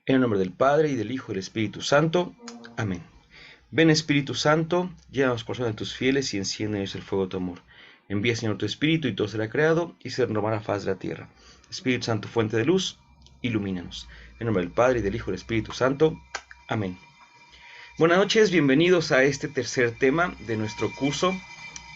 En el nombre del Padre, y del Hijo, y del Espíritu Santo. Amén. Ven Espíritu Santo, llena los corazones de tus fieles y enciende en ellos el fuego de tu amor. Envía, Señor, tu Espíritu, y todo será creado, y se renovará la faz de la tierra. Espíritu Santo, fuente de luz, ilumínanos. En el nombre del Padre, y del Hijo, y del Espíritu Santo. Amén. Buenas noches, bienvenidos a este tercer tema de nuestro curso,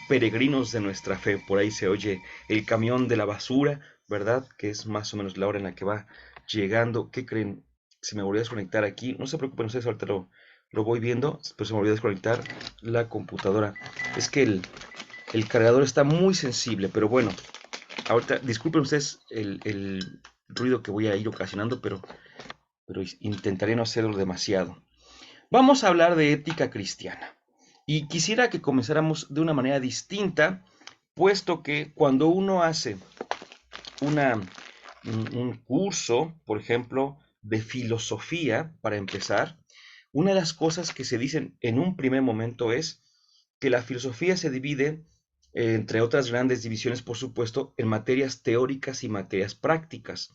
Peregrinos de nuestra fe. Por ahí se oye el camión de la basura, ¿verdad? Que es más o menos la hora en la que va llegando. ¿Qué creen? Se me volvió a desconectar aquí. No se preocupen, ustedes ahorita lo voy viendo, pero se me olvidó desconectar la computadora. Es que el cargador está muy sensible, pero bueno, ahorita disculpen ustedes el ruido que voy a ir ocasionando, pero intentaré no hacerlo demasiado. Vamos a hablar de ética cristiana. Y quisiera que comenzáramos de una manera distinta, puesto que cuando uno hace una, un curso, por ejemplo, de filosofía, para empezar, una de las cosas que se dicen en un primer momento es que la filosofía se divide, entre otras grandes divisiones, por supuesto, en materias teóricas y materias prácticas.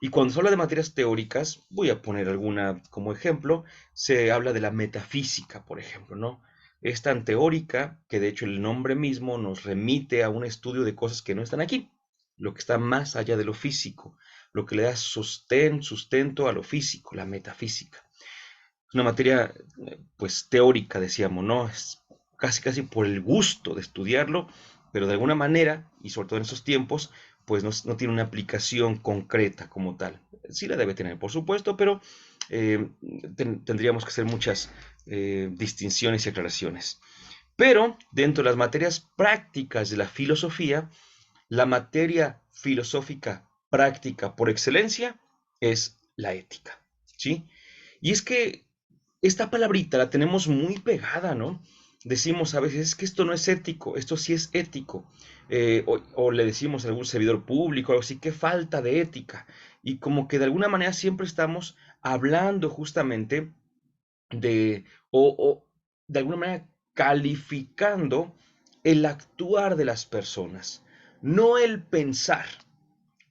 Y cuando se habla de materias teóricas, voy a poner alguna como ejemplo, se habla de la metafísica, por ejemplo, ¿no? Es tan teórica que de hecho el nombre mismo nos remite a un estudio de cosas que no están aquí, lo que está más allá de lo físico, lo que le da sustento a lo físico, la metafísica. Es una materia, pues, teórica, decíamos, ¿no? Es casi por el gusto de estudiarlo, pero de alguna manera, y sobre todo en esos tiempos, pues no tiene una aplicación concreta como tal. Sí la debe tener, por supuesto, pero tendríamos que hacer muchas distinciones y aclaraciones. Pero dentro de las materias prácticas de la filosofía, la materia filosófica práctica por excelencia es la ética, ¿sí? Y es que esta palabrita la tenemos muy pegada, ¿no? Decimos a veces, es que esto no es ético, esto sí es ético. O le decimos a algún servidor público, algo así, qué falta de ética. Y como que de alguna manera siempre estamos hablando justamente de, o de alguna manera calificando el actuar de las personas. No el pensar,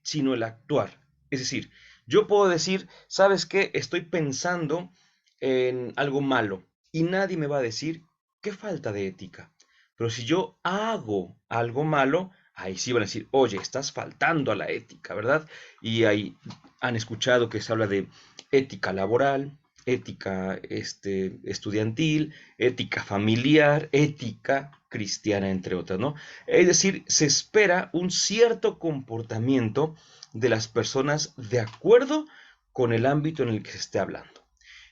sino el actuar. Es decir, yo puedo decir, ¿sabes qué? Estoy pensando en algo malo y nadie me va a decir, qué falta de ética. Pero si yo hago algo malo, ahí sí van a decir, oye, estás faltando a la ética, ¿verdad? Y ahí han escuchado que se habla de ética laboral, ética estudiantil, ética familiar, ética cristiana, entre otras, ¿no? Es decir, se espera un cierto comportamiento de las personas de acuerdo con el ámbito en el que se esté hablando.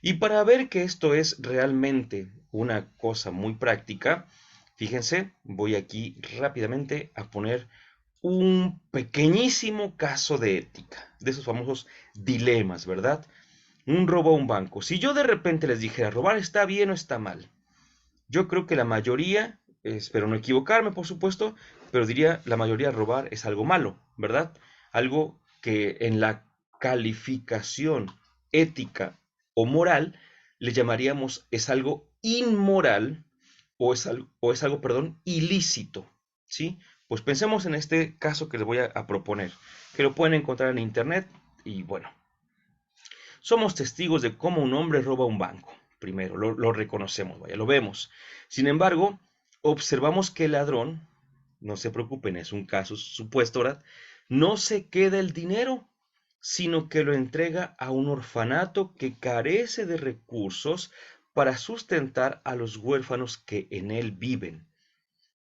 Y para ver que esto es realmente una cosa muy práctica, fíjense, voy aquí rápidamente a poner un pequeñísimo caso de ética, de esos famosos dilemas, ¿verdad? Un robo a un banco. Si yo de repente les dijera, robar está bien o está mal, yo creo que la mayoría, espero no equivocarme, por supuesto, pero diría la mayoría robar es algo malo, ¿verdad? Algo que en la calificación ética o moral le llamaríamos es algo inmoral o es algo, perdón, ilícito, ¿sí? Pues pensemos en este caso que les voy a proponer, que lo pueden encontrar en internet y bueno, somos testigos de cómo un hombre roba un banco. Primero, lo reconocemos, vaya, lo vemos. Sin embargo, observamos que el ladrón, no se preocupen, es un caso supuesto, ¿verdad? No se queda el dinero, sino que lo entrega a un orfanato que carece de recursos para sustentar a los huérfanos que en él viven.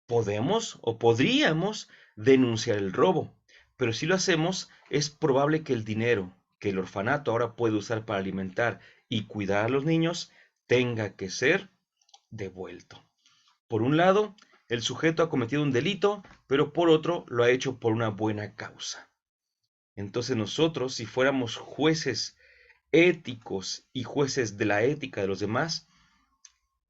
Podemos o podríamos denunciar el robo, pero si lo hacemos, es probable que el dinero que el orfanato ahora puede usar para alimentar y cuidar a los niños tenga que ser devuelto. Por un lado, el sujeto ha cometido un delito, pero por otro lo ha hecho por una buena causa. Entonces nosotros, si fuéramos jueces éticos y jueces de la ética de los demás,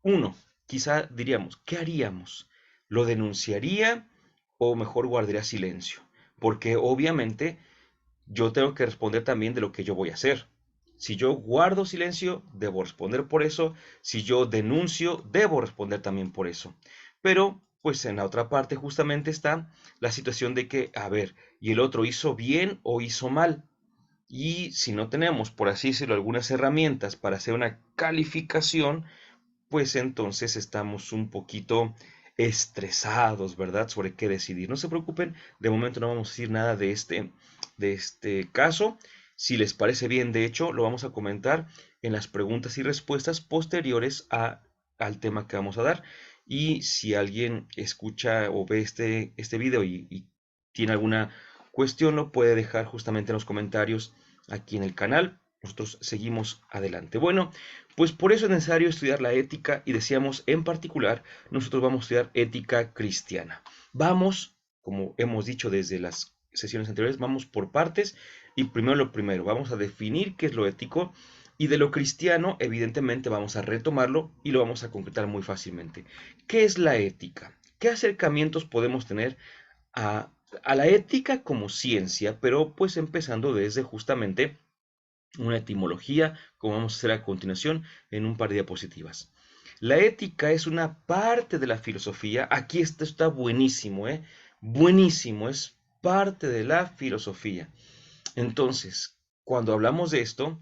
uno, quizá diríamos, ¿qué haríamos? ¿Lo denunciaría o mejor guardaría silencio? Porque obviamente yo tengo que responder también de lo que yo voy a hacer. Si yo guardo silencio, debo responder por eso. Si yo denuncio, debo responder también por eso. Pero, pues en la otra parte justamente está la situación de que, a ver, ¿y el otro hizo bien o hizo mal? Y si no tenemos, por así decirlo, algunas herramientas para hacer una calificación, pues entonces estamos un poquito estresados, ¿verdad? Sobre qué decidir. No se preocupen, de momento no vamos a decir nada de este caso. Si les parece bien, de hecho, lo vamos a comentar en las preguntas y respuestas posteriores al tema que vamos a dar. Y si alguien escucha o ve este video y tiene alguna cuestión, lo puede dejar justamente en los comentarios aquí en el canal. Nosotros seguimos adelante. Bueno, pues por eso es necesario estudiar la ética y decíamos en particular, nosotros vamos a estudiar ética cristiana. Vamos, como hemos dicho desde las sesiones anteriores, vamos por partes y primero lo primero, vamos a definir qué es lo ético y de lo cristiano, evidentemente vamos a retomarlo y lo vamos a concretar muy fácilmente. ¿Qué es la ética? ¿Qué acercamientos podemos tener a, a la ética como ciencia, pero pues empezando desde justamente una etimología, como vamos a hacer a continuación en un par de diapositivas? La ética es una parte de la filosofía. Aquí esto está buenísimo, ¿eh? Buenísimo, es parte de la filosofía. Entonces, cuando hablamos de esto,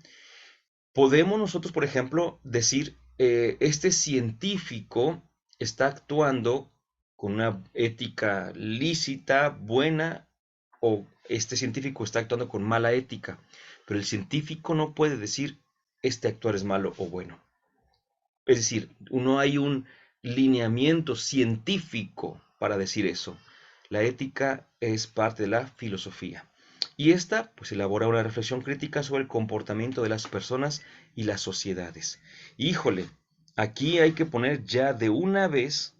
podemos nosotros, por ejemplo, decir, este científico está actuando con una ética lícita, buena, o este científico está actuando con mala ética. Pero el científico no puede decir, este actuar es malo o bueno. Es decir, no hay un lineamiento científico para decir eso. La ética es parte de la filosofía. Y esta, pues, elabora una reflexión crítica sobre el comportamiento de las personas y las sociedades. Híjole, aquí hay que poner ya de una vez,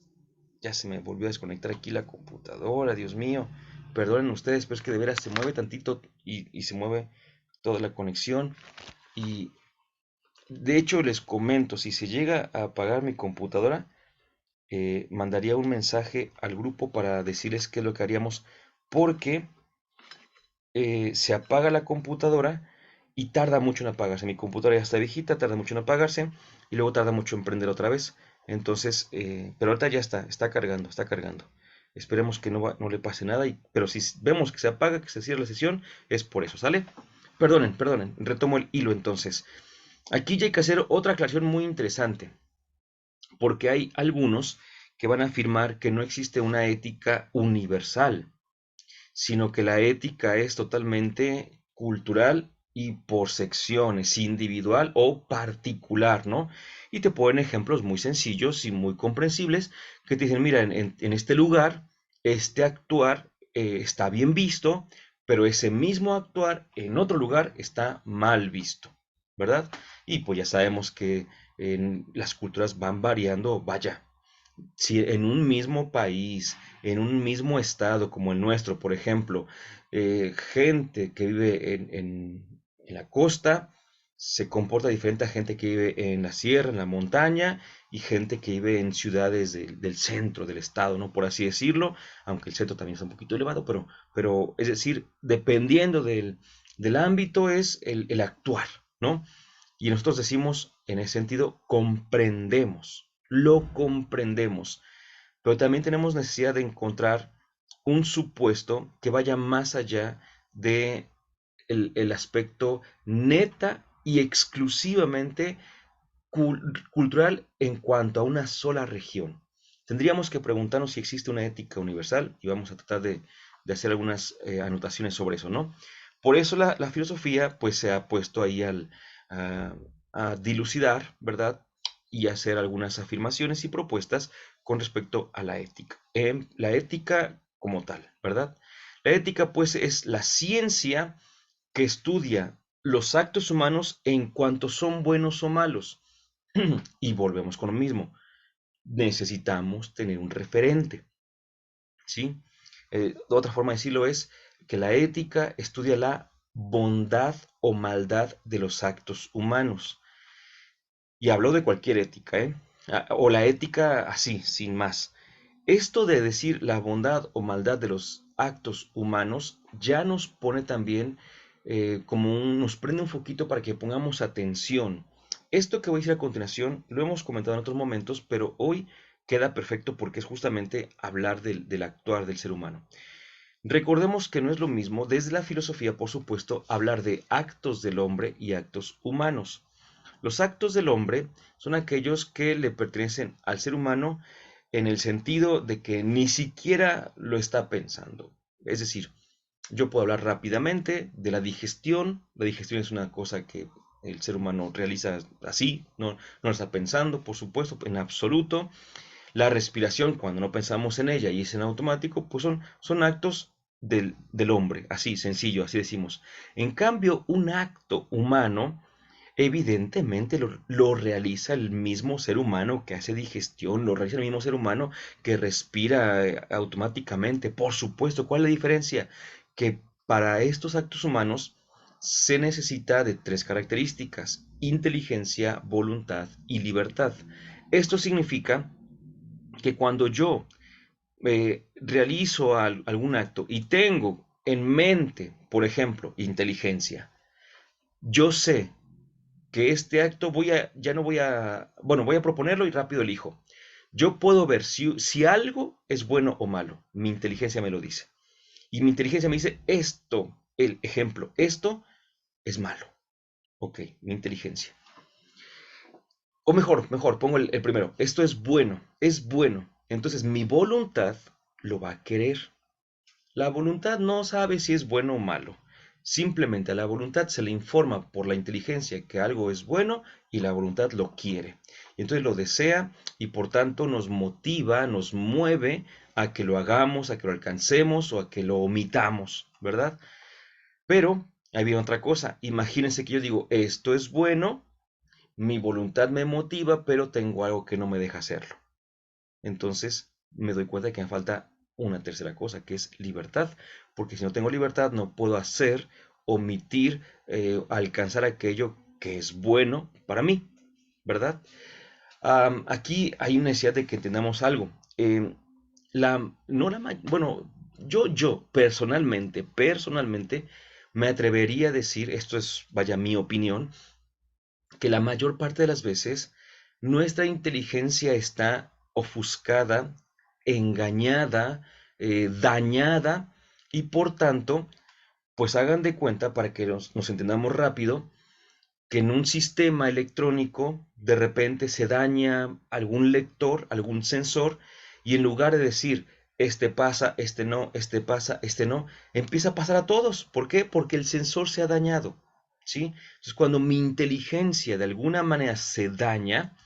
ya se me volvió a desconectar aquí la computadora, Dios mío. Perdonen ustedes, pero es que de veras se mueve tantito y se mueve toda la conexión. Y de hecho, les comento, si se llega a apagar mi computadora, mandaría un mensaje al grupo para decirles qué es lo que haríamos, porque se apaga la computadora y tarda mucho en apagarse. Mi computadora ya está viejita, tarda mucho en apagarse y luego tarda mucho en prender otra vez. Entonces, pero ahorita ya está cargando, está cargando. Esperemos que no le pase nada, pero si vemos que se apaga, que se cierra la sesión, es por eso, ¿sale? Perdonen, retomo el hilo entonces. Aquí ya hay que hacer otra aclaración muy interesante, porque hay algunos que van a afirmar que no existe una ética universal, sino que la ética es totalmente cultural y por secciones, individual o particular, ¿no? Y te ponen ejemplos muy sencillos y muy comprensibles que te dicen, mira, en este lugar, este actuar está bien visto, pero ese mismo actuar en otro lugar está mal visto, ¿verdad? Y pues ya sabemos que las culturas van variando, vaya, si en un mismo país, en un mismo estado como el nuestro, por ejemplo, gente que vive en la costa se comporta diferente a gente que vive en la sierra, en la montaña, y gente que vive en ciudades del centro del estado, ¿no? Por así decirlo, aunque el centro también está un poquito elevado, pero es decir, dependiendo del ámbito es el actuar, ¿no? Y nosotros decimos, en ese sentido, comprendemos, lo comprendemos, pero también tenemos necesidad de encontrar un supuesto que vaya más allá de el aspecto neta y exclusivamente cultural en cuanto a una sola región. Tendríamos que preguntarnos si existe una ética universal y vamos a tratar de hacer algunas anotaciones sobre eso, ¿no? Por eso la filosofía pues se ha puesto ahí a, a dilucidar, ¿verdad? Y hacer algunas afirmaciones y propuestas con respecto a la ética. La ética como tal, ¿verdad? La ética pues es la ciencia que estudia los actos humanos en cuanto son buenos o malos. Y volvemos con lo mismo. Necesitamos tener un referente, ¿sí? Otra forma de decirlo es que la ética estudia la bondad o maldad de los actos humanos. Y hablo de cualquier ética, ¿eh? O la ética así, sin más. Esto de decir la bondad o maldad de los actos humanos ya nos pone también nos prende un foquito para que pongamos atención. Esto que voy a decir a continuación lo hemos comentado en otros momentos, pero hoy queda perfecto porque es justamente hablar del actuar del ser humano. Recordemos que no es lo mismo desde la filosofía, por supuesto, hablar de actos del hombre y actos humanos. Los actos del hombre son aquellos que le pertenecen al ser humano en el sentido de que ni siquiera lo está pensando. Es decir, yo puedo hablar rápidamente de la digestión. La digestión es una cosa que el ser humano realiza así, no lo está pensando, por supuesto, en absoluto. La respiración, cuando no pensamos en ella y es en automático, pues son actos del hombre, así, sencillo, así decimos. En cambio, un acto humano, evidentemente lo realiza el mismo ser humano que hace digestión, lo realiza el mismo ser humano que respira automáticamente. Por supuesto, ¿cuál es la diferencia? Que para estos actos humanos se necesita de tres características: inteligencia, voluntad y libertad. Esto significa que cuando yo realizo algún acto y tengo en mente, por ejemplo, inteligencia, yo sé que este acto ya no voy a, bueno, voy a proponerlo y rápido elijo. Yo puedo ver si algo es bueno o malo. Mi inteligencia me lo dice. Y mi inteligencia me dice, esto, el ejemplo, esto es malo. Ok, mi inteligencia. O mejor, pongo el primero. Esto es bueno, es bueno. Entonces mi voluntad lo va a querer. La voluntad no sabe si es bueno o malo. Simplemente a la voluntad se le informa por la inteligencia que algo es bueno y la voluntad lo quiere. Y entonces lo desea y por tanto nos motiva, nos mueve a que lo hagamos, a que lo alcancemos o a que lo omitamos, ¿verdad? Pero ahí viene otra cosa. Imagínense que yo digo, esto es bueno, mi voluntad me motiva, pero tengo algo que no me deja hacerlo. Entonces me doy cuenta de que me falta una tercera cosa, que es libertad, porque si no tengo libertad no puedo hacer, omitir, alcanzar aquello que es bueno para mí, ¿verdad? Aquí hay una necesidad de que entendamos algo. No la, bueno, yo personalmente, me atrevería a decir, esto es, vaya, mi opinión, que la mayor parte de las veces nuestra inteligencia está ofuscada, engañada, dañada y por tanto, pues hagan de cuenta para que nos entendamos rápido que en un sistema electrónico de repente se daña algún lector, algún sensor y en lugar de decir este pasa, este no, este pasa, este no, empieza a pasar a todos. ¿Por qué? Porque el sensor se ha dañado. ¿Sí? Entonces, cuando mi inteligencia de alguna manera se daña,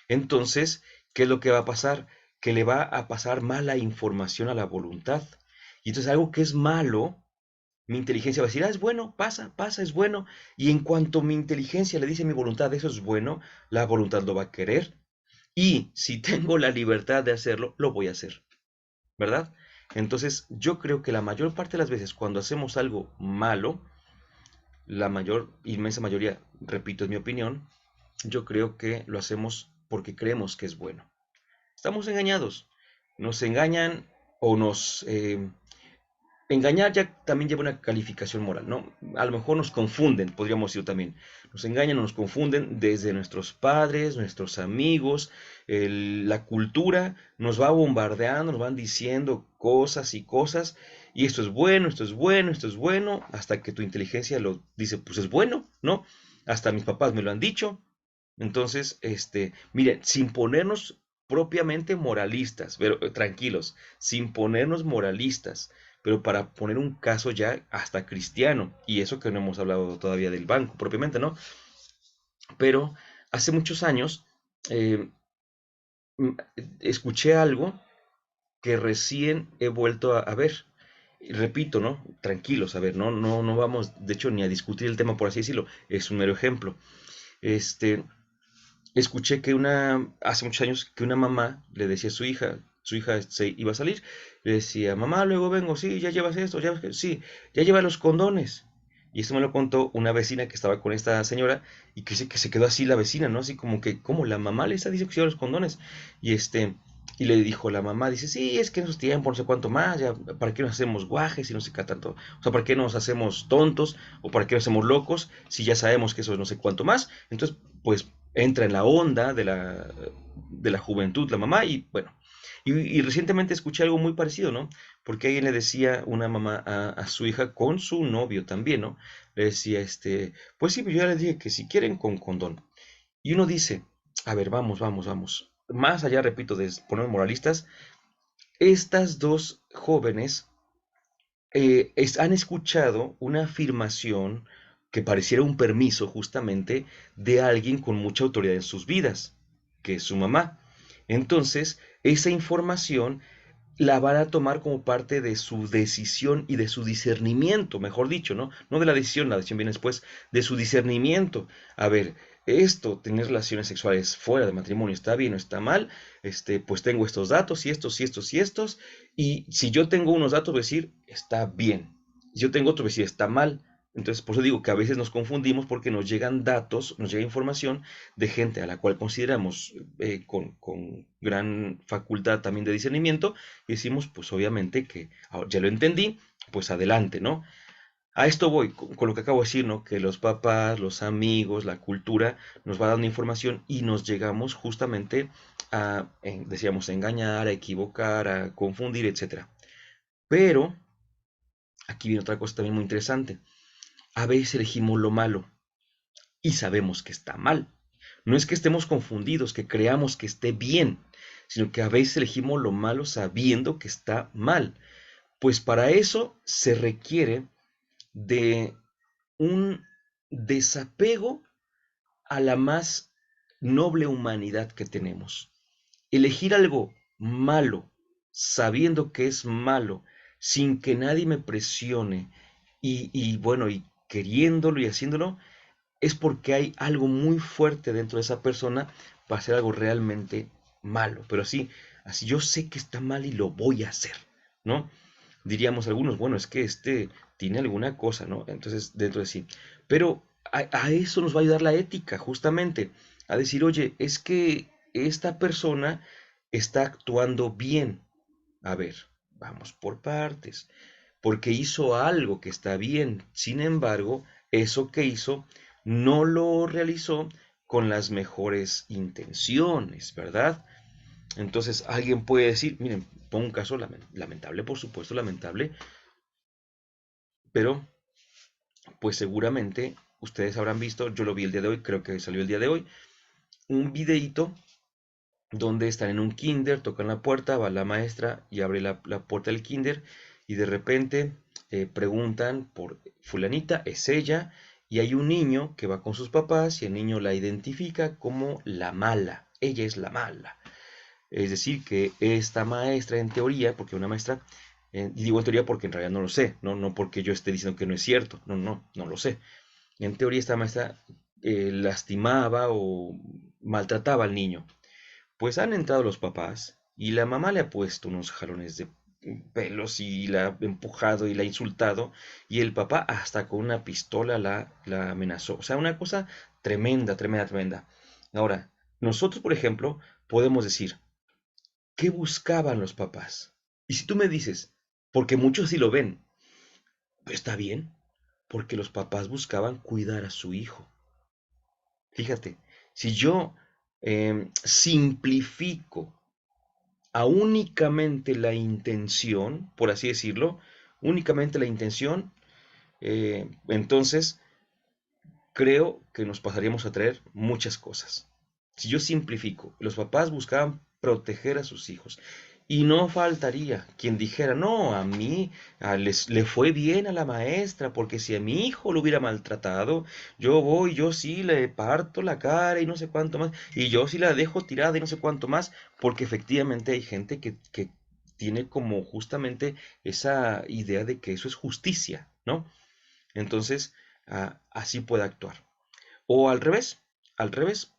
entonces, ¿qué es lo que va a pasar? Que le va a pasar mala información a la voluntad. Y entonces algo que es malo, mi inteligencia va a decir, ah, es bueno, pasa, es bueno. Y en cuanto mi inteligencia le dice a mi voluntad, eso es bueno, la voluntad lo va a querer. Y si tengo la libertad de hacerlo, lo voy a hacer, ¿verdad? Entonces, yo creo que la mayor parte de las veces cuando hacemos algo malo, la mayor, inmensa mayoría, repito, es mi opinión, yo creo que lo hacemos porque creemos que es bueno. Estamos engañados. Nos engañan o nos... engañar ya también lleva una calificación moral, ¿no? A lo mejor nos confunden, podríamos decir también. Nos engañan o nos confunden desde nuestros padres, nuestros amigos, la cultura, nos va bombardeando, nos van diciendo cosas y cosas, y esto es bueno, esto es bueno, esto es bueno, hasta que tu inteligencia lo dice, pues es bueno, ¿no? Hasta mis papás me lo han dicho. Entonces, miren, sin ponernos propiamente moralistas, pero tranquilos, sin ponernos moralistas, pero para poner un caso ya hasta cristiano, y eso que no hemos hablado todavía del banco propiamente, ¿no? Pero hace muchos años eh, escuché algo que recién he vuelto a ver. Y repito, ¿no? Tranquilos, a ver, no vamos, de hecho, ni a discutir el tema, por así decirlo, es un mero ejemplo. Este, escuché que hace muchos años, que una mamá le decía a su hija se iba a salir, le decía, mamá, luego vengo, sí, ya llevas esto, sí, ya lleva los condones. Y esto me lo contó una vecina que estaba con esta señora y que se quedó así la vecina, ¿no? Así como que, ¿cómo la mamá le está diciendo que lleva los condones? Y y le dijo la mamá, dice, sí, es que en esos tiempos, no sé cuánto más, ya, ¿para qué nos hacemos guajes y no sé qué tanto? O sea, ¿para qué nos hacemos tontos? ¿O para qué nos hacemos locos si ya sabemos que eso es no sé cuánto más? Entonces, pues entra en la onda de la juventud la mamá y bueno. Y recientemente escuché algo muy parecido, ¿no? Porque alguien le decía una mamá a su hija con su novio también, ¿no? Le decía, pues sí, pues yo ya les dije que si quieren con condón. Y uno dice, a ver, vamos, vamos, vamos. Más allá, repito, de poner moralistas, estas dos jóvenes han escuchado una afirmación que pareciera un permiso justamente de alguien con mucha autoridad en sus vidas, que es su mamá. Entonces, esa información la van a tomar como parte de su decisión y de su discernimiento, mejor dicho, ¿no? No de la decisión viene después, de su discernimiento. A ver, esto, tener relaciones sexuales fuera de matrimonio, ¿está bien o está mal? Pues tengo estos datos y estos y estos y estos, y si yo tengo unos datos, voy a decir, está bien. Si yo tengo otros, voy a decir, está mal. Entonces, por eso digo que a veces nos confundimos porque nos llegan datos, nos llega información de gente a la cual consideramos con gran facultad también de discernimiento, y decimos, pues obviamente que ya lo entendí, pues adelante, ¿no? A esto voy, con lo que acabo de decir, ¿no? Que los papás, los amigos, la cultura nos va dando información y nos llegamos justamente a, decíamos, a engañar, a equivocar, a confundir, etcétera. Pero aquí viene otra cosa también muy interesante. A veces elegimos lo malo y sabemos que está mal. No es que estemos confundidos, que creamos que esté bien, sino que a veces elegimos lo malo sabiendo que está mal. Pues para eso se requiere de un desapego a la más noble humanidad que tenemos. Elegir algo malo, sabiendo que es malo, sin que nadie me presione y bueno, y queriéndolo y haciéndolo, es porque hay algo muy fuerte dentro de esa persona para hacer algo realmente malo. Pero así yo sé que está mal y lo voy a hacer, ¿no? Diríamos algunos, bueno, es que tiene alguna cosa, ¿no? Entonces, dentro de sí. Pero a eso nos va a ayudar la ética, justamente, a decir, oye, es que esta persona está actuando bien. A ver, vamos por partes, porque hizo algo que está bien. Sin embargo, eso que hizo no lo realizó con las mejores intenciones, ¿verdad? Entonces alguien puede decir, miren, pongo un caso lamentable, por supuesto, lamentable, pero pues seguramente ustedes habrán visto, yo lo vi el día de hoy, creo que salió el día de hoy, un videíto donde están en un kinder, tocan la puerta, va la maestra y abre la puerta del kinder y de repente preguntan por fulanita, es ella, y hay un niño que va con sus papás y el niño la identifica como la mala, ella es la mala. Es decir, que esta maestra, en teoría, porque una maestra, y digo en teoría porque en realidad no lo sé, no, no porque yo esté diciendo que no es cierto, no, no, no lo sé. En teoría esta maestra lastimaba o maltrataba al niño. Pues han entrado los papás y la mamá le ha puesto unos jalones de pelos y la ha empujado y la ha insultado y el papá hasta con una pistola la amenazó. O sea, una cosa tremenda, tremenda, tremenda. Ahora, nosotros, por ejemplo, podemos decir, ¿qué buscaban los papás? Y si tú me dices, porque muchos sí lo ven, pues está bien, porque los papás buscaban cuidar a su hijo. Fíjate, si yo simplifico a únicamente la intención, por así decirlo, únicamente la intención, entonces creo que nos pasaríamos a traer muchas cosas. Si yo simplifico, los papás buscaban proteger a sus hijos. Y no faltaría quien dijera, no, a mí le fue bien a la maestra, porque si a mi hijo lo hubiera maltratado, yo voy, yo sí le parto la cara y no sé cuánto más, y yo sí la dejo tirada y no sé cuánto más, porque efectivamente hay gente que tiene como justamente esa idea de que eso es justicia, ¿no? Entonces, así puede actuar. O al revés,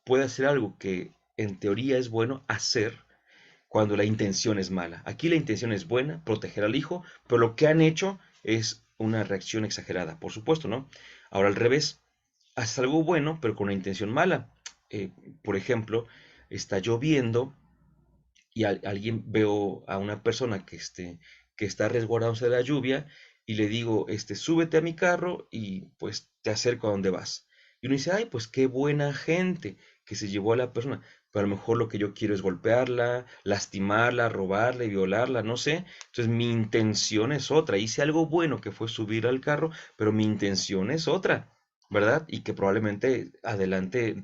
puede hacer algo que en teoría es bueno hacer cuando la intención es mala. Aquí la intención es buena, proteger al hijo, pero lo que han hecho es una reacción exagerada, por supuesto, ¿no? Ahora al revés, haces algo bueno, pero con una intención mala. Eh, por ejemplo, está lloviendo y alguien veo a una persona que está resguardándose de la lluvia y le digo, súbete a mi carro y pues te acerco a donde vas. Y uno dice, ay, pues qué buena gente, que se llevó a la persona. Pero a lo mejor lo que yo quiero es golpearla, lastimarla, robarla y violarla, no sé. Entonces mi intención es otra. Hice algo bueno que fue subir al carro, pero mi intención es otra, ¿verdad? Y que probablemente adelante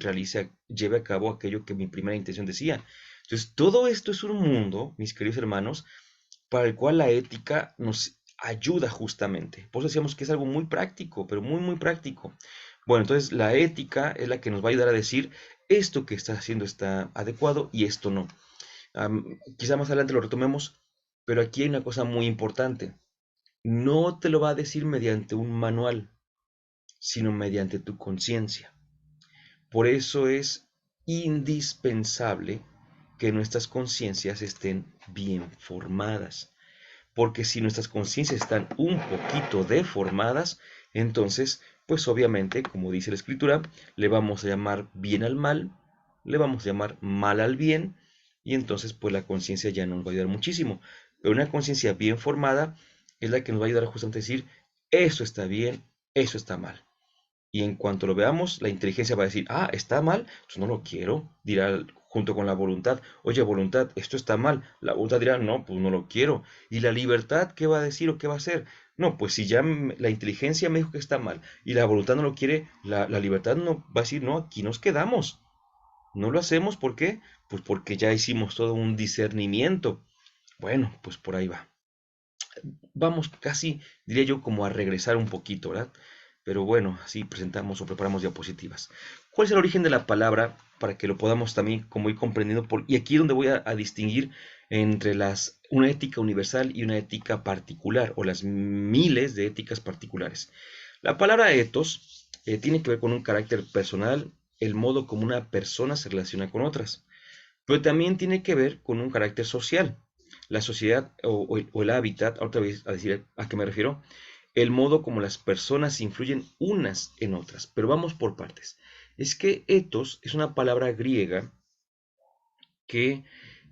lleve a cabo aquello que mi primera intención decía. Entonces todo esto es un mundo, mis queridos hermanos, para el cual la ética nos ayuda justamente. Por eso decíamos que es algo muy práctico, pero muy, muy práctico. Bueno, entonces la ética es la que nos va a ayudar a decir esto que estás haciendo está adecuado y esto no. Quizá más adelante lo retomemos, pero aquí hay una cosa muy importante. No te lo va a decir mediante un manual, sino mediante tu conciencia. Por eso es indispensable que nuestras conciencias estén bien formadas. Porque si nuestras conciencias están un poquito deformadas, entonces, pues obviamente, como dice la escritura, le vamos a llamar bien al mal, le vamos a llamar mal al bien, y entonces pues la conciencia ya nos va a ayudar muchísimo. Pero una conciencia bien formada es la que nos va a ayudar justamente a decir, eso está bien, eso está mal. Y en cuanto lo veamos, la inteligencia va a decir, ah, está mal, pues no lo quiero. Dirá junto con la voluntad, oye, voluntad, esto está mal. La voluntad dirá, no, pues no lo quiero. ¿Y la libertad qué va a decir o qué va a hacer? No, pues si ya la inteligencia me dijo que está mal y la voluntad no lo quiere, la libertad no va a decir, no, aquí nos quedamos. No lo hacemos, ¿por qué? Pues porque ya hicimos todo un discernimiento. Bueno, pues por ahí va. Vamos casi, diría yo, como a regresar un poquito, ¿verdad? Pero bueno, así presentamos o preparamos diapositivas. ¿Cuál es el origen de la palabra? Para que lo podamos también como ir comprendiendo. Y aquí es donde voy a distinguir entre una ética universal y una ética particular, o las miles de éticas particulares. La palabra ethos tiene que ver con un carácter personal, el modo como una persona se relaciona con otras, pero también tiene que ver con un carácter social. La sociedad o el hábitat, ahorita voy a decir a qué me refiero, el modo como las personas influyen unas en otras. Pero vamos por partes. Es que ethos es una palabra griega que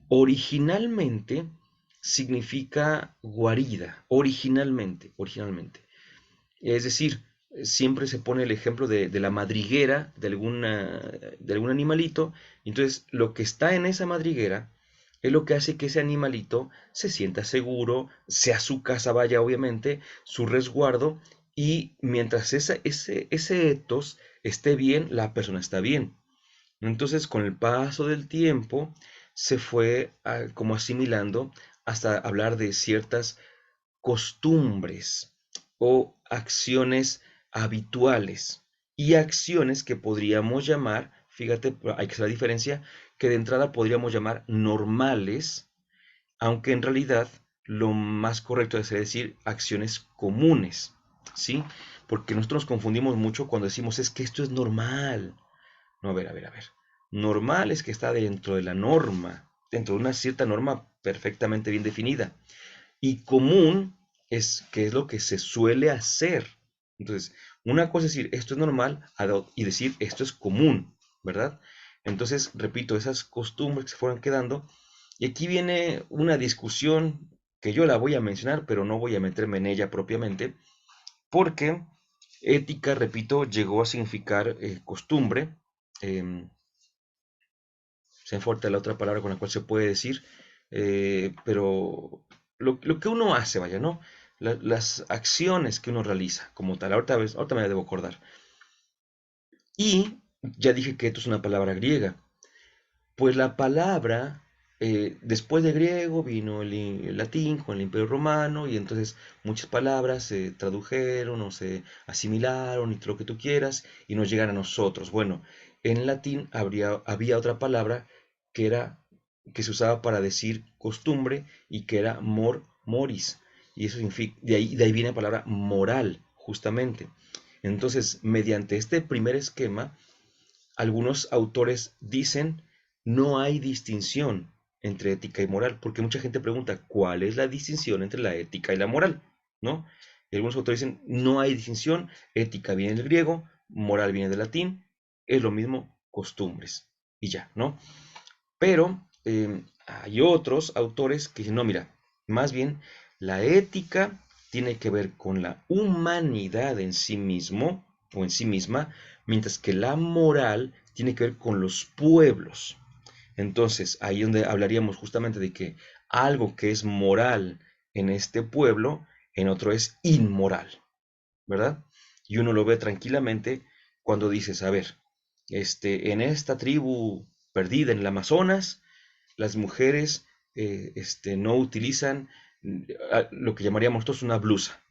originalmente significa guarida, originalmente. Es decir, siempre se pone el ejemplo de la madriguera de algún animalito, y entonces lo que está en esa madriguera es lo que hace que ese animalito se sienta seguro, sea su casa, vaya obviamente, su resguardo, y mientras ese etos esté bien, la persona está bien. Entonces, con el paso del tiempo, se fue como asimilando hasta hablar de ciertas costumbres o acciones habituales y acciones que podríamos llamar, fíjate, hay que hacer la diferencia, que de entrada podríamos llamar normales, aunque en realidad lo más correcto es decir acciones comunes, ¿sí? Porque nosotros nos confundimos mucho cuando decimos es que esto es normal. No, a ver. Normal es que está dentro de la norma, dentro de una cierta norma perfectamente bien definida. Y común es que es lo que se suele hacer. Entonces, una cosa es decir esto es normal y decir esto es común, ¿verdad? Entonces, repito, esas costumbres que se fueron quedando. Y aquí viene una discusión que yo la voy a mencionar, pero no voy a meterme en ella propiamente, porque ética, repito, llegó a significar costumbre. Eh, Se me falta la otra palabra con la cual se puede decir, pero lo que uno hace, vaya, ¿no? Las acciones que uno realiza como tal. Ahorita me debo acordar. Y ya dije que esto es una palabra griega. Pues la palabra, después de griego vino el latín con el Imperio Romano y entonces muchas palabras se tradujeron o se asimilaron y todo lo que tú quieras y nos llegan a nosotros. Bueno, en latín había otra palabra que era que se usaba para decir costumbre y que era moris. Y eso significa, de ahí viene la palabra moral, justamente. Entonces, mediante este primer esquema, algunos autores dicen no hay distinción entre ética y moral, porque mucha gente pregunta cuál es la distinción entre la ética y la moral, ¿no? Y algunos autores dicen no hay distinción, ética viene del griego, moral viene del latín, es lo mismo, costumbres, y ya, ¿no? Pero hay otros autores que dicen, no, mira, más bien la ética tiene que ver con la humanidad en sí mismo o en sí misma, mientras que la moral tiene que ver con los pueblos. Entonces, ahí donde hablaríamos justamente de que algo que es moral en este pueblo, en otro es inmoral, ¿verdad? Y uno lo ve tranquilamente cuando dices, a ver, en esta tribu perdida en el Amazonas, las mujeres no utilizan lo que llamaríamos nosotros una blusa,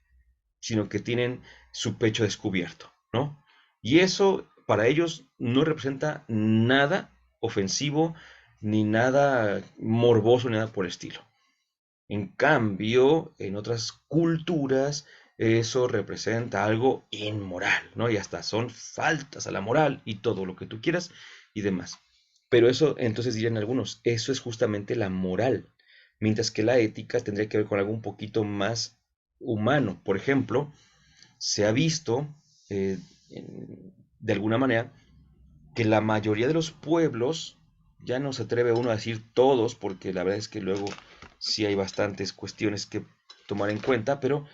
sino que tienen su pecho descubierto, ¿no? Y eso para ellos no representa nada ofensivo, ni nada morboso, ni nada por el estilo. En cambio, en otras culturas, eso representa algo inmoral, ¿no? Y hasta son faltas a la moral y todo lo que tú quieras y demás. Pero eso, entonces dirían algunos, eso es justamente la moral, mientras que la ética tendría que ver con algo un poquito más humano. Por ejemplo, se ha visto, eh, de alguna manera, que la mayoría de los pueblos, ya no se atreve uno a decir todos, porque la verdad es que luego sí hay bastantes cuestiones que tomar en cuenta, pero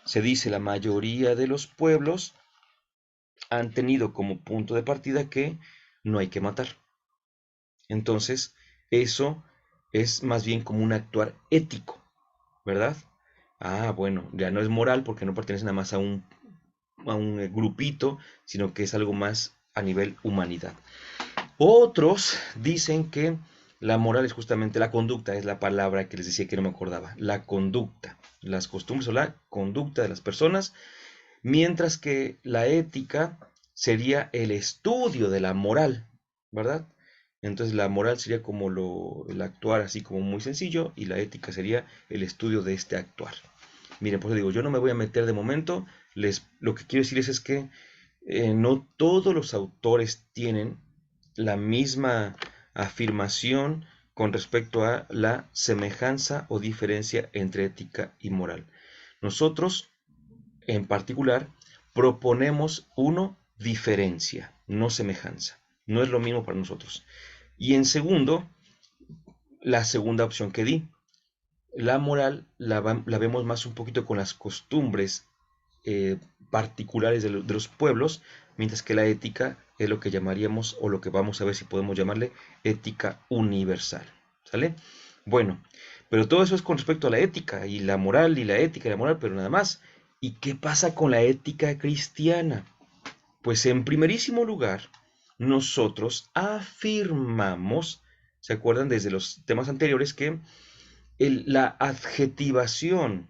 se dice la mayoría de los pueblos han tenido como punto de partida que no hay que matar. Entonces, eso es más bien como un actuar ético, ¿verdad? Ah, bueno, ya no es moral porque no pertenece nada más a un grupito, sino que es algo más a nivel humanidad. Otros dicen que la moral es justamente la conducta, es la palabra que les decía que no me acordaba, la conducta, las costumbres o la conducta de las personas, mientras que la ética sería el estudio de la moral, ¿verdad? Entonces la moral sería como el actuar así como muy sencillo y la ética sería el estudio de este actuar. Miren, por eso digo, yo no me voy a meter de momento, lo que quiero decirles es que no todos los autores tienen la misma afirmación con respecto a la semejanza o diferencia entre ética y moral. Nosotros, en particular, proponemos diferencia, no semejanza. No es lo mismo para nosotros. Y en segundo, la segunda opción que di, la moral la vemos más un poquito con las costumbres eh, particulares de los pueblos, mientras que la ética es lo que llamaríamos, o lo que vamos a ver si podemos llamarle, ética universal. ¿Sale? Bueno, pero todo eso es con respecto a la ética, y la moral, y la ética, y la moral, pero nada más. ¿Y qué pasa con la ética cristiana? Pues en primerísimo lugar, nosotros afirmamos, ¿se acuerdan desde los temas anteriores que la adjetivación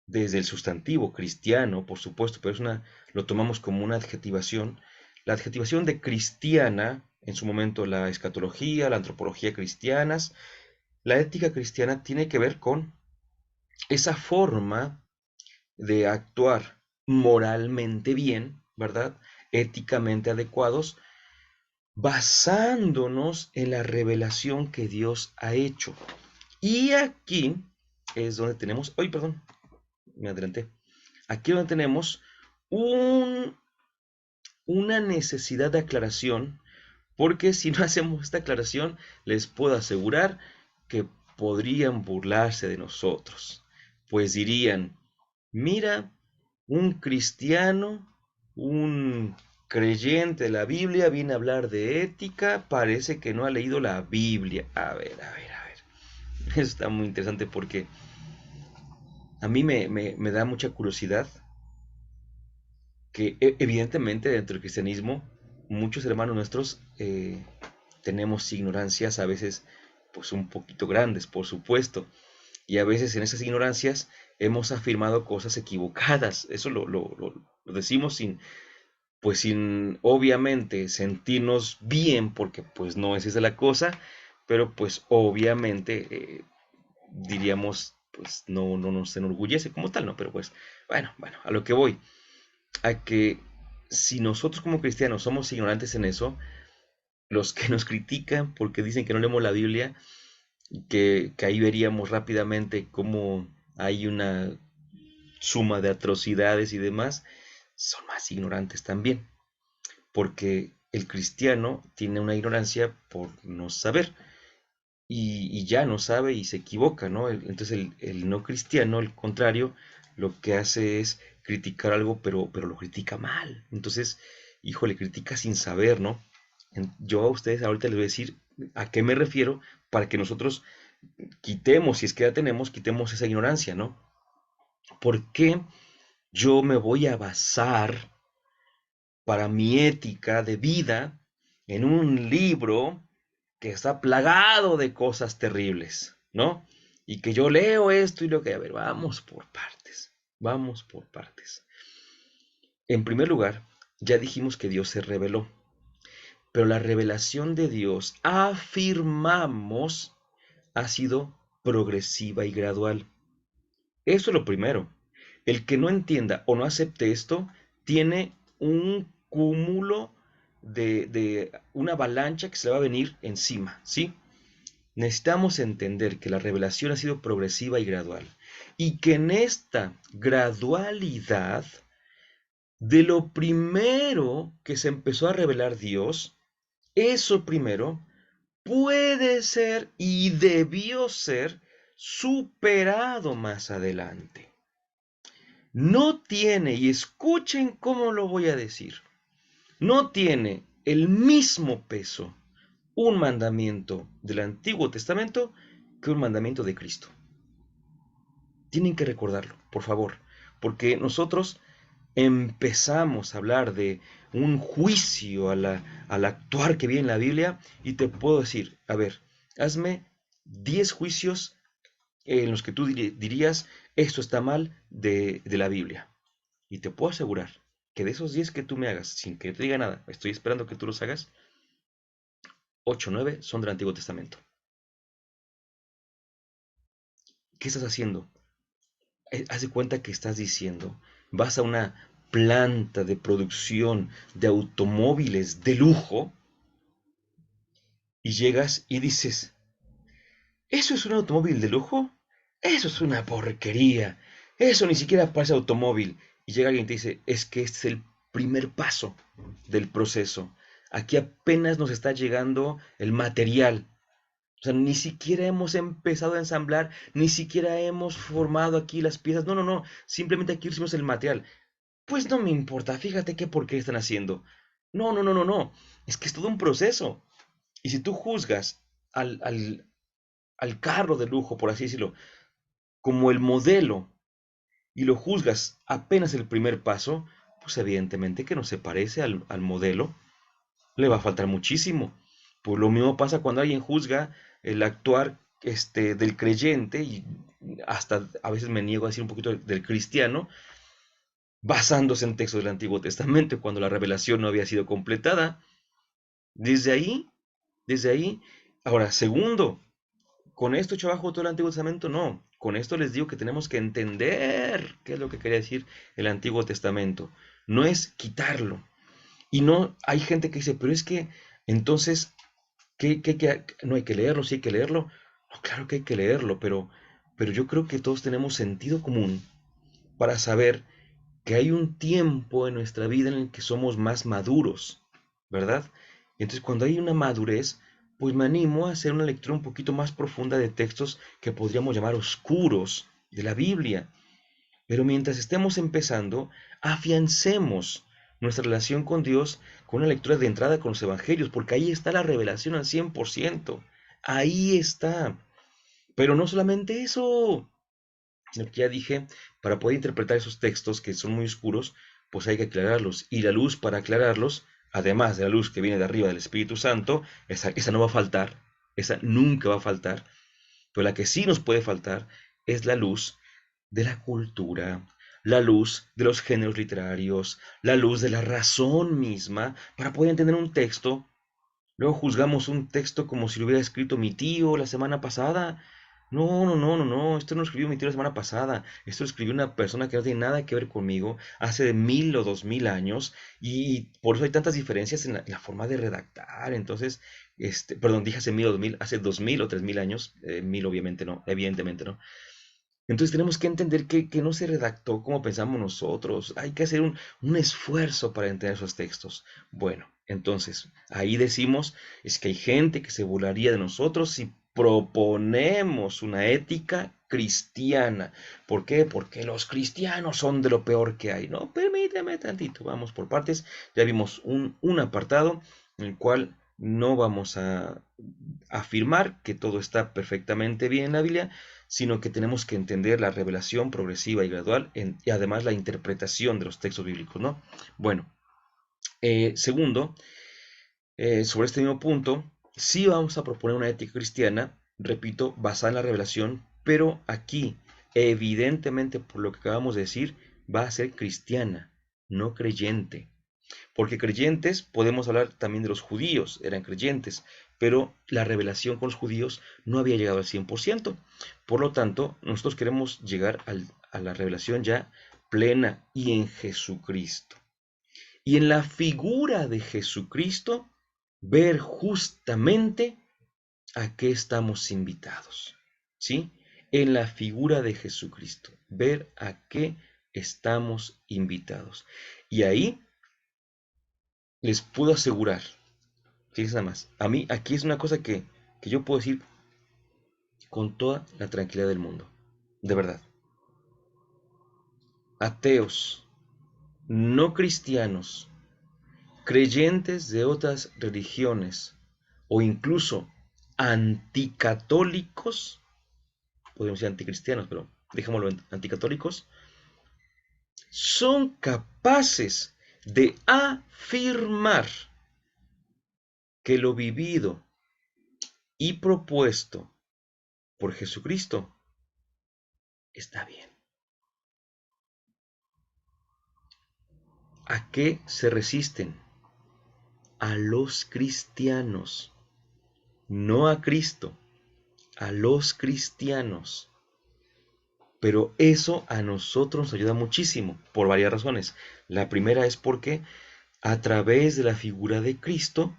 desde el sustantivo cristiano, por supuesto, pero lo tomamos como una adjetivación. La adjetivación de cristiana, en su momento la escatología, la antropología cristianas, la ética cristiana tiene que ver con esa forma de actuar moralmente bien, ¿verdad? Éticamente adecuados, basándonos en la revelación que Dios ha hecho. Y aquí es donde tenemos, hoy, perdón, me adelanté. Aquí es donde tenemos un, una necesidad de aclaración, porque si no hacemos esta aclaración, les puedo asegurar que podrían burlarse de nosotros, pues dirían, mira, un cristiano, un creyente de la Biblia viene a hablar de ética, parece que no ha leído la Biblia. A ver, a ver, a ver. Eso está muy interesante porque a mí me da mucha curiosidad que evidentemente dentro del cristianismo muchos hermanos nuestros tenemos ignorancias a veces pues un poquito grandes, por supuesto, y a veces en esas ignorancias hemos afirmado cosas equivocadas. Eso lo decimos sin obviamente sentirnos bien, porque pues no es esa la cosa, pero pues obviamente diríamos, pues no nos enorgullece como tal, ¿no? Pero pues bueno, a lo que voy, a que si nosotros como cristianos somos ignorantes en eso, los que nos critican porque dicen que no leemos la Biblia, que ahí veríamos rápidamente cómo hay una suma de atrocidades y demás, son más ignorantes también, porque el cristiano tiene una ignorancia por no saber y ya no sabe y se equivoca, ¿no? Entonces el no cristiano, al contrario, lo que hace es criticar algo, pero lo critica mal. Entonces, híjole, critica sin saber, ¿no? Yo a ustedes ahorita les voy a decir a qué me refiero para que nosotros quitemos, si es que ya tenemos, quitemos esa ignorancia, ¿no? ¿Por qué yo me voy a basar para mi ética de vida en un libro que está plagado de cosas terribles, ¿no? Y que yo leo esto y lo que, a ver, vamos por partes, vamos por partes. En primer lugar, ya dijimos que Dios se reveló, pero la revelación de Dios, afirmamos, ha sido progresiva y gradual. Eso es lo primero. El que no entienda o no acepte esto tiene un cúmulo de una avalancha que se le va a venir encima, ¿sí? Necesitamos entender que la revelación ha sido progresiva y gradual y que en esta gradualidad de lo primero que se empezó a revelar Dios, eso primero puede ser y debió ser superado más adelante. No tiene, y escuchen cómo lo voy a decir, no tiene el mismo peso un mandamiento del Antiguo Testamento que un mandamiento de Cristo. Tienen que recordarlo, por favor, porque nosotros empezamos a hablar de un juicio al actuar que viene en la Biblia y te puedo decir, a ver, hazme 10 juicios en los que tú dirías, esto está mal de la Biblia. Y te puedo asegurar que de esos 10 que tú me hagas, sin que yo te diga nada, estoy esperando que tú los hagas, 8 o 9 son del Antiguo Testamento. ¿Qué estás haciendo? Haz de cuenta que estás diciendo, vas a una planta de producción de automóviles de lujo y llegas y dices, ¿eso es un automóvil de lujo? Eso es una porquería. Eso ni siquiera parece automóvil. Y llega alguien y te dice, es que este es el primer paso del proceso. Aquí apenas nos está llegando el material. O sea, ni siquiera hemos empezado a ensamblar, ni siquiera hemos formado aquí las piezas. No, no, no. Simplemente aquí hicimos el material. Pues no me importa, fíjate qué por qué están haciendo. No, no, no, no, no. Es que es todo un proceso. Y si tú juzgas al carro de lujo, por así decirlo, como el modelo, y lo juzgas apenas el primer paso, pues evidentemente que no se parece al modelo, le va a faltar muchísimo. Pues lo mismo pasa cuando alguien juzga el actuar del creyente, y hasta a veces me niego a decir un poquito del cristiano, basándose en textos del Antiguo Testamento, cuando la revelación no había sido completada. Desde ahí, desde ahí. Ahora, segundo, con esto hecho abajo todo el Antiguo Testamento, no. Con esto les digo que tenemos que entender qué es lo que quería decir el Antiguo Testamento. No es quitarlo. Y no, hay gente que dice, pero es que entonces, no hay que leerlo, sí hay que leerlo. No, claro que hay que leerlo, pero yo creo que todos tenemos sentido común para saber que hay un tiempo en nuestra vida en el que somos más maduros, ¿verdad? Y entonces cuando hay una madurez, pues me animo a hacer una lectura un poquito más profunda de textos que podríamos llamar oscuros de la Biblia. Pero mientras estemos empezando, afiancemos nuestra relación con Dios con una lectura de entrada con los evangelios, porque ahí está la revelación al 100%. Ahí está. Pero no solamente eso, sino que ya dije, para poder interpretar esos textos que son muy oscuros, pues hay que aclararlos. Y la luz para aclararlos, además de la luz que viene de arriba del Espíritu Santo, esa no va a faltar, esa nunca va a faltar. Pero la que sí nos puede faltar es la luz de la cultura, la luz de los géneros literarios, la luz de la razón misma, para poder entender un texto. Luego juzgamos un texto como si lo hubiera escrito mi tío la semana pasada. No, no, no, no, no, esto no lo escribió mi tío la semana pasada. Esto lo escribió una persona que no tiene nada que ver conmigo hace de 1000 o 2000 años, y por eso hay tantas diferencias en la forma de redactar. Entonces, perdón, dije hace 1000 o 2000, hace 2000 o 3000 años, 1000 obviamente no, evidentemente no. Entonces tenemos que entender que no se redactó como pensamos nosotros. Hay que hacer un esfuerzo para entender esos textos. Bueno, entonces ahí decimos, es que hay gente que se burlaría de nosotros si proponemos una ética cristiana. ¿Por qué? Porque los cristianos son de lo peor que hay. No, permíteme tantito, vamos por partes. Ya vimos un apartado en el cual No vamos a afirmar que todo está perfectamente bien en la Biblia, sino que tenemos que entender la revelación progresiva y gradual y además la interpretación de los textos bíblicos, ¿no? Bueno, segundo, sobre este mismo punto, sí vamos a proponer una ética cristiana, repito, basada en la revelación, pero aquí, evidentemente, por lo que acabamos de decir, va a ser cristiana, no creyente. Porque creyentes, podemos hablar también de los judíos, eran creyentes, pero la revelación con los judíos no había llegado al 100%. Por lo tanto, nosotros queremos llegar a la revelación ya plena y en Jesucristo. Y en la figura de Jesucristo, ver justamente a qué estamos invitados. ¿Sí? En la figura de Jesucristo, ver a qué estamos invitados. Y ahí les puedo asegurar, fíjense nada más, a mí aquí es una cosa que yo puedo decir con toda la tranquilidad del mundo, de verdad. Ateos, no cristianos, creyentes de otras religiones o incluso anticatólicos, podríamos decir anticristianos, pero dejémoslo en anticatólicos, son capaces de afirmar que lo vivido y propuesto por Jesucristo está bien. ¿A qué se resisten? A los cristianos, no a Cristo, a los cristianos. Pero eso a nosotros nos ayuda muchísimo, por varias razones. La primera es porque a través de la figura de Cristo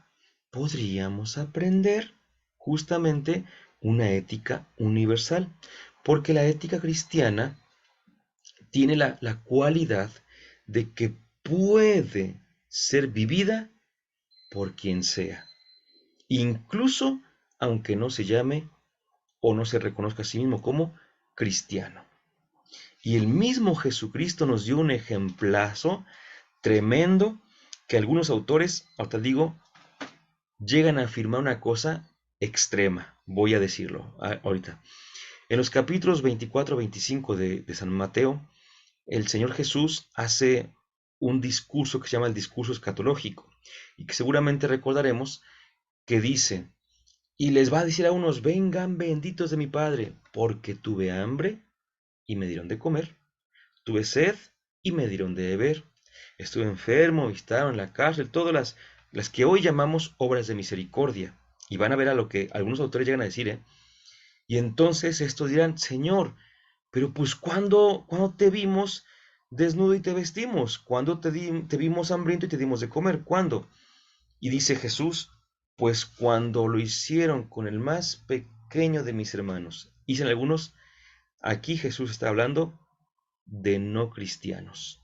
podríamos aprender justamente una ética universal. Porque la ética cristiana tiene la cualidad de que puede ser vivida por quien sea, incluso aunque no se llame o no se reconozca a sí mismo como cristiano. Y el mismo Jesucristo nos dio un ejemplazo tremendo que algunos autores, ahorita digo, llegan a afirmar una cosa extrema, voy a decirlo ahorita. En los capítulos 24-25 de San Mateo, el Señor Jesús hace un discurso que se llama el discurso escatológico y que seguramente recordaremos que dice, y les va a decir a unos, vengan benditos de mi Padre, porque tuve hambre y me dieron de comer, tuve sed y me dieron de beber, estuve enfermo, visitaron en la cárcel, todas las que hoy llamamos obras de misericordia. Y van a ver a lo que algunos autores llegan a decir, ¿eh? Y entonces estos dirán, Señor, pero pues ¿cuándo te vimos desnudo y te vestimos? ¿Cuándo te vimos hambriento y te dimos de comer? ¿Cuándo? Y dice Jesús, pues cuando lo hicieron con el más pequeño de mis hermanos. Dicen algunos, aquí Jesús está hablando de no cristianos.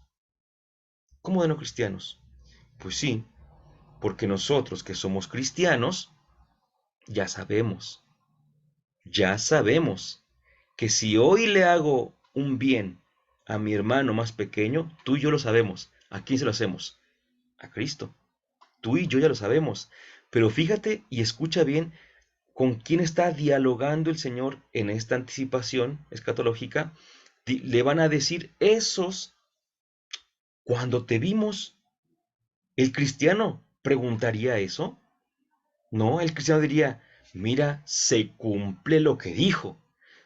¿Cómo de no cristianos? Pues sí, porque nosotros que somos cristianos, ya sabemos que si hoy le hago un bien a mi hermano más pequeño, tú y yo lo sabemos. ¿A quién se lo hacemos? A Cristo. Tú y yo ya lo sabemos. Pero fíjate y escucha bien con quién está dialogando el Señor en esta anticipación escatológica. Le van a decir esos cuando te vimos. ¿El cristiano preguntaría eso? No, el cristiano diría, mira, se cumple lo que dijo.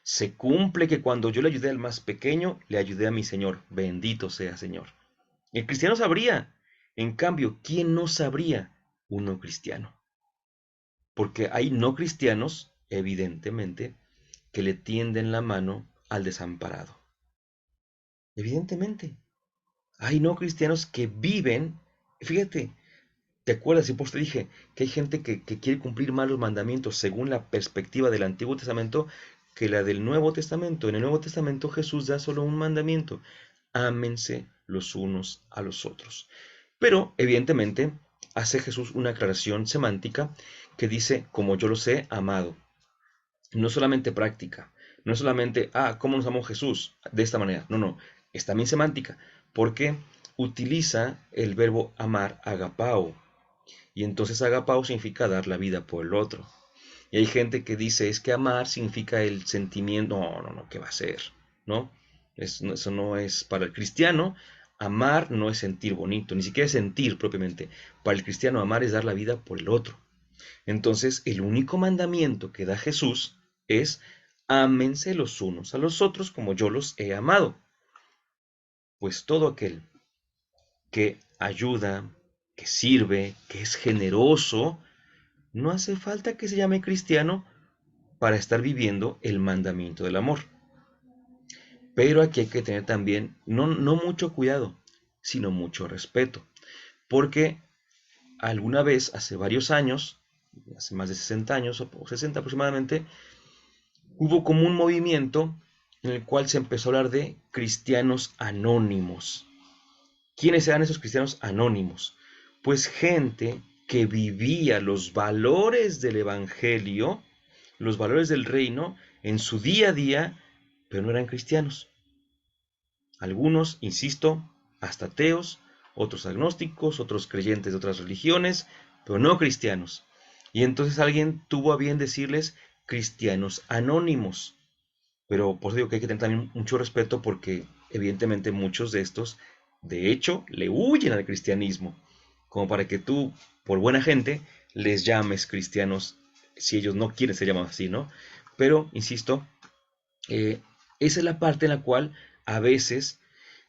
Se cumple que cuando yo le ayudé al más pequeño, le ayudé a mi Señor. Bendito sea Señor. El cristiano sabría. En cambio, ¿quién no sabría? Un no cristiano. Porque hay no cristianos, evidentemente, que le tienden la mano al desamparado. Evidentemente. Hay no cristianos que viven, fíjate, ¿te acuerdas? Y por te dije que hay gente que quiere cumplir más los mandamientos según la perspectiva del Antiguo Testamento que la del Nuevo Testamento. En el Nuevo Testamento Jesús da solo un mandamiento: ámense los unos a los otros. Pero, evidentemente, hace Jesús una aclaración semántica que dice, como yo lo sé, amado. No solamente práctica, no es solamente, ¿cómo nos amó Jesús? De esta manera. No, no, es también semántica, porque utiliza el verbo amar, agapao, Y entonces agapao significa dar la vida por el otro. Y hay gente que dice, es que amar significa el sentimiento. No, no, no, ¿qué va a ser? ¿No? Eso no es para el cristiano. Amar no es sentir bonito, ni siquiera es sentir propiamente. Para el cristiano amar es dar la vida por el otro. Entonces, el único mandamiento que da Jesús es ámense los unos a los otros como yo los he amado. Pues todo aquel que ayuda, que sirve, que es generoso, no hace falta que se llame cristiano para estar viviendo el mandamiento del amor. Pero aquí hay que tener también no mucho cuidado, sino mucho respeto. Porque alguna vez, hace varios años, hace más de 60 años o 60 aproximadamente, hubo como un movimiento en el cual se empezó a hablar de cristianos anónimos. ¿Quiénes eran esos cristianos anónimos? Pues gente que vivía los valores del Evangelio, los valores del reino, en su día a día, pero no eran cristianos. Algunos, insisto, hasta ateos, otros agnósticos, otros creyentes de otras religiones, pero no cristianos. Y entonces alguien tuvo a bien decirles cristianos anónimos. Pero por eso digo que hay que tener también mucho respeto porque evidentemente muchos de estos, de hecho, le huyen al cristianismo, como para que tú, por buena gente, les llames cristianos si ellos no quieren ser llamados así, ¿no? Pero, insisto, eh, esa es la parte en la cual a veces,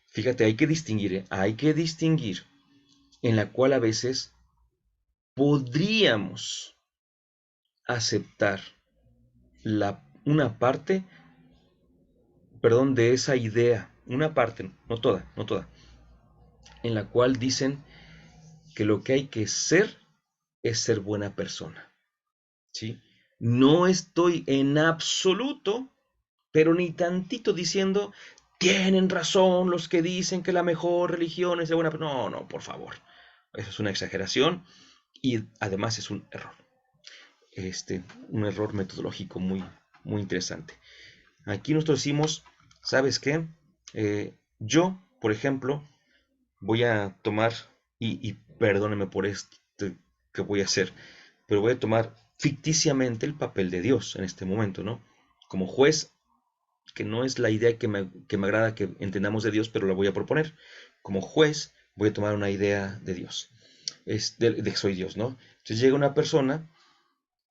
fíjate, hay que distinguir, en la cual a veces podríamos aceptar una parte, perdón, de esa idea, una parte, no toda, no toda, en la cual dicen que lo que hay que ser es ser buena persona, ¿sí? No estoy en absoluto, pero ni tantito diciendo, tienen razón los que dicen que la mejor religión es de buena persona. No, no, por favor. Eso es una exageración y además es un error. Un error metodológico muy interesante. Aquí nosotros decimos, ¿sabes qué? Yo, por ejemplo, voy a tomar, y perdóneme por esto que voy a hacer, pero voy a tomar ficticiamente el papel de Dios en este momento, ¿no? Como juez, que no es la idea que me agrada que entendamos de Dios, pero la voy a proponer. Como juez, voy a tomar una idea de Dios, de que soy Dios, ¿no? Entonces llega una persona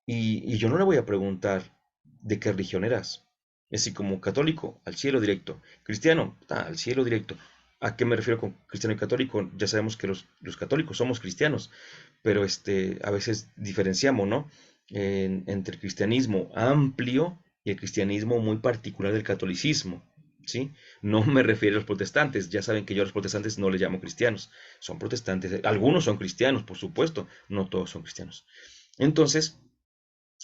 y yo no le voy a preguntar de qué religión eras. Es así como católico, al cielo directo. Cristiano, al cielo directo. ¿A qué me refiero con cristiano y católico? Ya sabemos que los católicos somos cristianos, pero a veces diferenciamos, ¿no? Entre el cristianismo amplio y el cristianismo muy particular del catolicismo, ¿sí? No me refiero a los protestantes, ya saben que yo a los protestantes no les llamo cristianos, son protestantes, algunos son cristianos, por supuesto, no todos son cristianos. Entonces,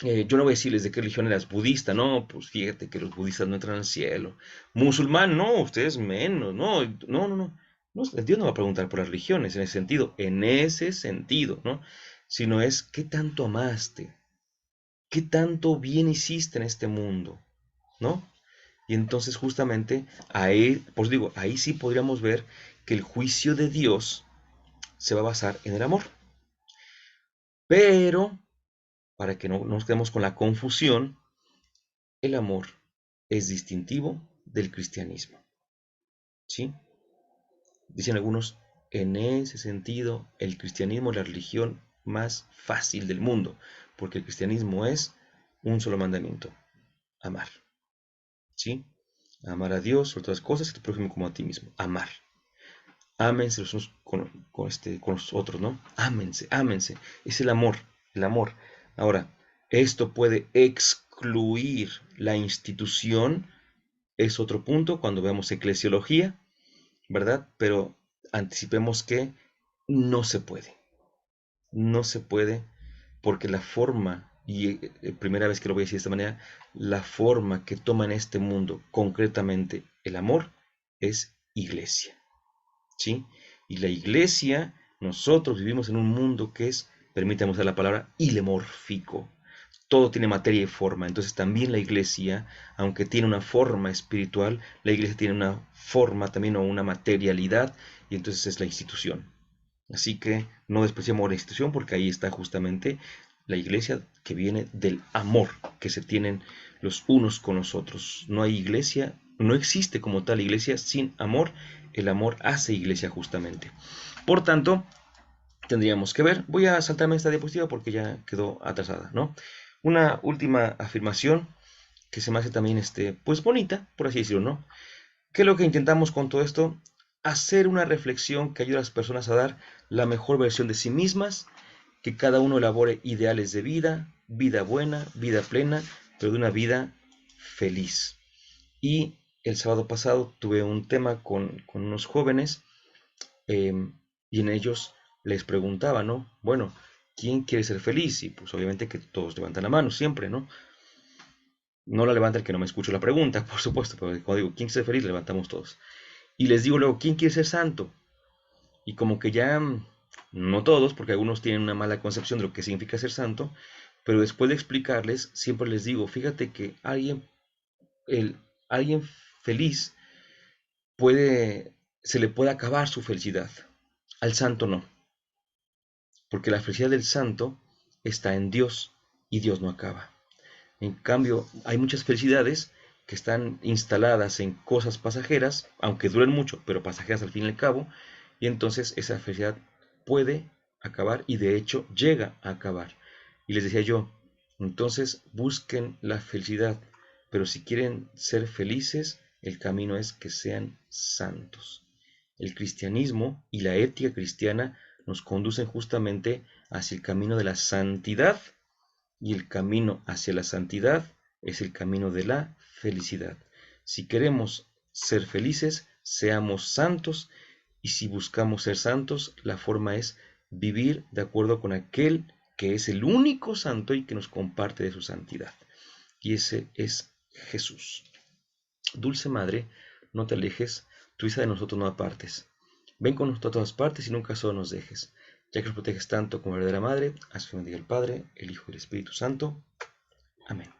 yo no voy a decirles de qué religión eras budista, no, pues fíjate que los budistas no entran al cielo. Musulmán, no, ustedes menos, no, no, no, no. No, Dios no va a preguntar por las religiones en ese sentido, ¿no? Sino es qué tanto amaste, qué tanto bien hiciste en este mundo, ¿no? Y entonces justamente ahí, pues digo, ahí sí podríamos ver que el juicio de Dios se va a basar en el amor. Pero, para que no nos quedemos con la confusión, el amor es distintivo del cristianismo, ¿sí? Dicen algunos, en ese sentido, el cristianismo es la religión más fácil del mundo, porque el cristianismo es un solo mandamiento, amar, ¿sí? Amar a Dios sobre todas las cosas y a tu prójimo como a ti mismo, amar. Ámense los unos con los otros, ¿no? Ámense, ámense. Es el amor, el amor. Ahora, esto puede excluir la institución, es otro punto cuando vemos eclesiología, ¿verdad? Pero anticipemos que no se puede. No se puede porque la forma, y primera vez que lo voy a decir de esta manera, la forma que toma en este mundo concretamente el amor es iglesia, ¿sí? Y la iglesia, nosotros vivimos en un mundo que es, permítame usar la palabra, ilemórfico. Todo tiene materia y forma. Entonces también la iglesia, aunque tiene una forma espiritual, la iglesia tiene una forma también o una materialidad, y entonces es la institución. Así que no despreciemos la institución, porque ahí está justamente la iglesia que viene del amor que se tienen los unos con los otros. No hay iglesia, no existe como tal iglesia sin amor. El amor hace iglesia justamente. Por tanto, tendríamos que ver, voy a saltarme esta diapositiva porque ya quedó atrasada, ¿no? Una última afirmación que se me hace también, pues bonita, por así decirlo, ¿no? ¿Qué es lo que intentamos con todo esto? Hacer una reflexión que ayude a las personas a dar la mejor versión de sí mismas, que cada uno elabore ideales de vida, vida buena, vida plena, pero de una vida feliz. Y el sábado pasado tuve un tema con unos jóvenes, eh, y en ellos les preguntaba, ¿no? Bueno, ¿quién quiere ser feliz? Y pues obviamente que todos levantan la mano siempre, ¿no? No la levanta el que no me escucha la pregunta, por supuesto, pero cuando digo, ¿quién quiere ser feliz? Levantamos todos. Y les digo luego, ¿quién quiere ser santo? Y como que ya, no todos, porque algunos tienen una mala concepción de lo que significa ser santo, pero después de explicarles, siempre les digo, fíjate que alguien feliz se le puede acabar su felicidad. Al santo no, porque la felicidad del santo está en Dios y Dios no acaba. En cambio, hay muchas felicidades que están instaladas en cosas pasajeras, aunque duren mucho, pero pasajeras al fin y al cabo, y entonces esa felicidad puede acabar y de hecho llega a acabar. Y les decía yo, entonces busquen la felicidad, pero si quieren ser felices, el camino es que sean santos. El cristianismo y la ética cristiana nos conducen justamente hacia el camino de la santidad, y el camino hacia la santidad es el camino de la felicidad. Si queremos ser felices, seamos santos, y si buscamos ser santos, la forma es vivir de acuerdo con aquel que es el único santo y que nos comparte de su santidad. Y ese es Jesús. Dulce Madre, no te alejes, tu hija de nosotros no apartes. Ven con nosotros a todas partes y nunca solo nos dejes. Ya que nos proteges tanto como verdadera Madre, haz que bendiga el Padre, el Hijo y el Espíritu Santo. Amén.